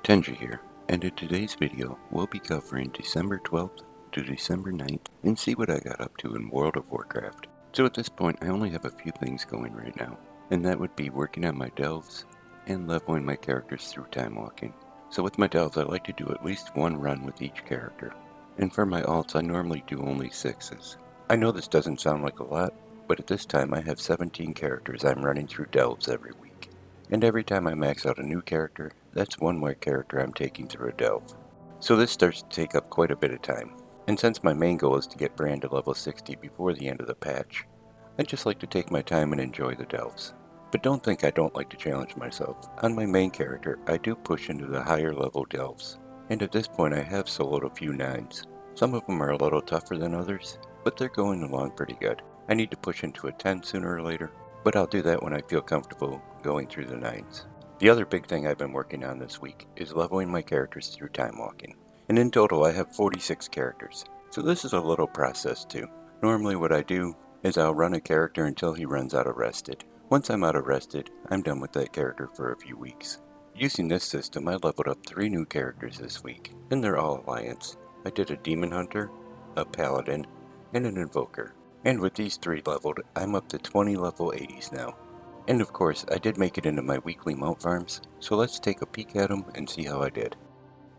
Tenji here, and in today's video we'll be covering December 12th to December 9th and see what I got up to in World of Warcraft. So at this point I only have a few things going right now, and that would be working on my delves and leveling my characters through time walking. So with my delves I like to do at least one run with each character, and for my alts I normally do only 6s. I know this doesn't sound like a lot, but at this time I have 17 characters I'm running through delves every week. And every time I max out a new character, that's one more character I'm taking through a delve. So this starts to take up quite a bit of time. And since my main goal is to get Bran to level 60 before the end of the patch, I just like to take my time and enjoy the delves. But don't think I don't like to challenge myself. On my main character, I do push into the higher level delves. And at this point I have soloed a few 9s. Some of them are a little tougher than others, but they're going along pretty good. I need to push into a 10 sooner or later, but I'll do that when I feel comfortable going through the 9s. The other big thing I've been working on this week is leveling my characters through time walking. And in total I have 46 characters, so this is a little process too. Normally what I do is I'll run a character until he runs out of rested. Once I'm out of rested, I'm done with that character for a few weeks. Using this system I leveled up 3 new characters this week, and they're all Alliance. I did a Demon Hunter, a Paladin, and an Invoker. And with these 3 leveled, I'm up to 20 level 80s now. And of course, I did make it into my weekly mount farms, so let's take a peek at them and see how I did.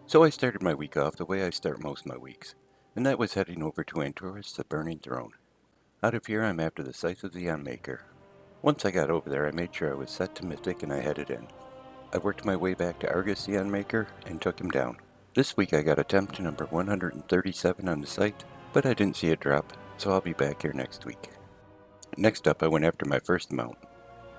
So I started my week off the way I start most of my weeks, and that was heading over to Antorus, the Burning Throne. Out of here I'm after the Scythe of the Unmaker. Once I got over there I made sure I was set to Mythic and I headed in. I worked my way back to Argus the Unmaker and took him down. This week I got attempt number 137 on the Scythe, but I didn't see it drop, so I'll be back here next week. Next up I went after my first mount,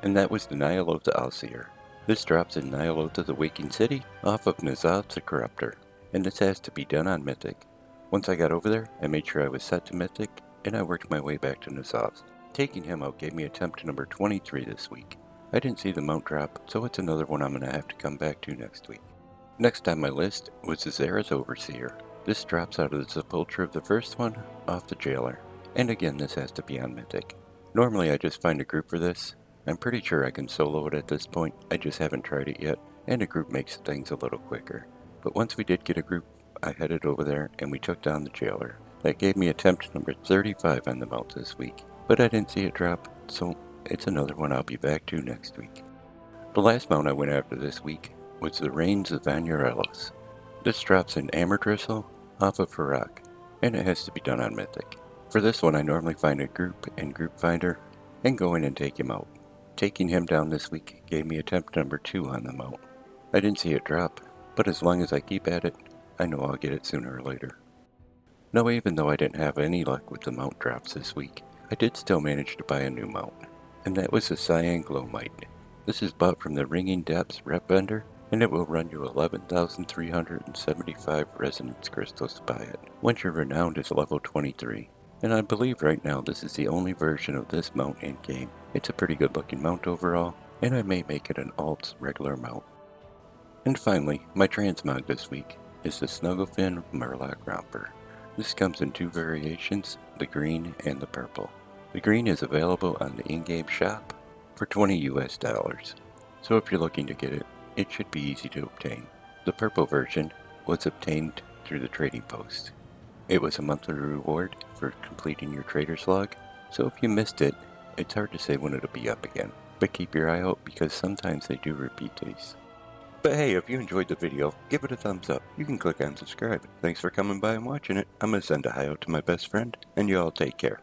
and that was the Ny'alotha Allseer. This drops in Ny'alotha the Waking City off of N'Zoth the Corruptor, and this has to be done on Mythic. Once I got over there, I made sure I was set to Mythic, and I worked my way back to N'Zoth. Taking him out gave me attempt number 23 this week. I didn't see the mount drop, so it's another one I'm going to have to come back to next week. Next on my list was the Zareth Overseer. This drops out of the Sepulchre of the first one off the Jailer, and again this has to be on Mythic. Normally I just find a group for this. I'm pretty sure I can solo it at this point, I just haven't tried it yet, and a group makes things a little quicker. But once we did get a group, I headed over there and we took down the Jailer. That gave me attempt number 35 on the mount this week, but I didn't see it drop, so it's another one I'll be back to next week. The last mount I went after this week was the Reins of Ny'alotha. This drops in Amerdristle off of Farak, and it has to be done on Mythic. For this one I normally find a group in Group Finder and go in and take him out. Taking him down this week gave me attempt number 2 on the mount. I didn't see it drop, but as long as I keep at it, I know I'll get it sooner or later. Now even though I didn't have any luck with the mount drops this week, I did still manage to buy a new mount, and that was the Cyan Glowmite. This is bought from the Ringing Depths rep vendor, and it will run you 11,375 resonance crystals to buy it, once your renowned is level 23. And I believe right now this is the only version of this mount in game. It's a pretty good looking mount overall, and I may make it an alt regular mount. And finally, my transmog this week is the Snugglefin Murloc Romper. This comes in 2 variations, the green and the purple. The green is available on the in-game shop for $20 US. So if you're looking to get it, it should be easy to obtain. The purple version was obtained through the trading post. It was a monthly reward for completing your trader's log, so if you missed it, it's hard to say when it'll be up again. But keep your eye out because sometimes they do repeat these. But hey, if you enjoyed the video, give it a thumbs up. You can click on subscribe. Thanks for coming by and watching it. I'm going to send a hi out to my best friend, and you all take care.